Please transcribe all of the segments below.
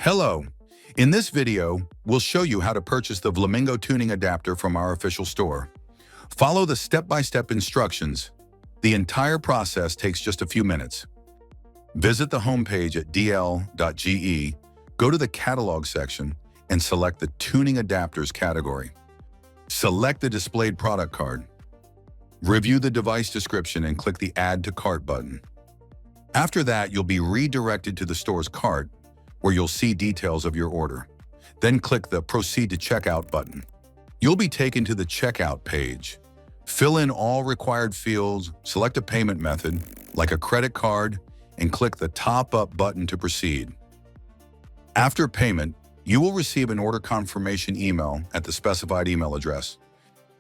Hello. In this video, we'll show you how to purchase the VLOMINGO Tuning Adapter from our official store. Follow the step-by-step instructions. The entire process takes just a few minutes. Visit the homepage at DL.GE, go to the Catalog section, and select the Tuning Adapters category. Select the displayed product card. Review the device description and click the Add to Cart button. After that, you'll be redirected to the store's cart, where you'll see details of your order. Then click the Proceed to Checkout button. You'll be taken to the checkout page. Fill in all required fields, select a payment method, like a credit card, and click the Top Up button to proceed. After payment, you will receive an order confirmation email at the specified email address.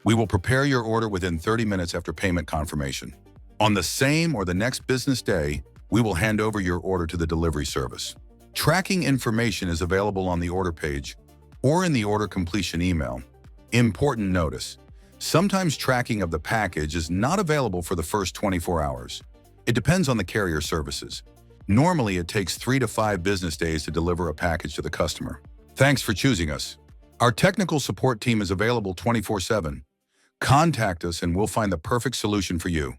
We will prepare your order within 30 minutes after payment confirmation. On the same or the next business day, we will hand over your order to the delivery service. Tracking information is available on the order page or in the order completion email. Important notice: sometimes tracking of the package is not available for the first 24 hours. It depends on the carrier services. Normally, it takes 3 to 5 business days to deliver a package to the customer. Thanks for choosing us. Our technical support team is available 24/7. Contact us and we'll find the perfect solution for you.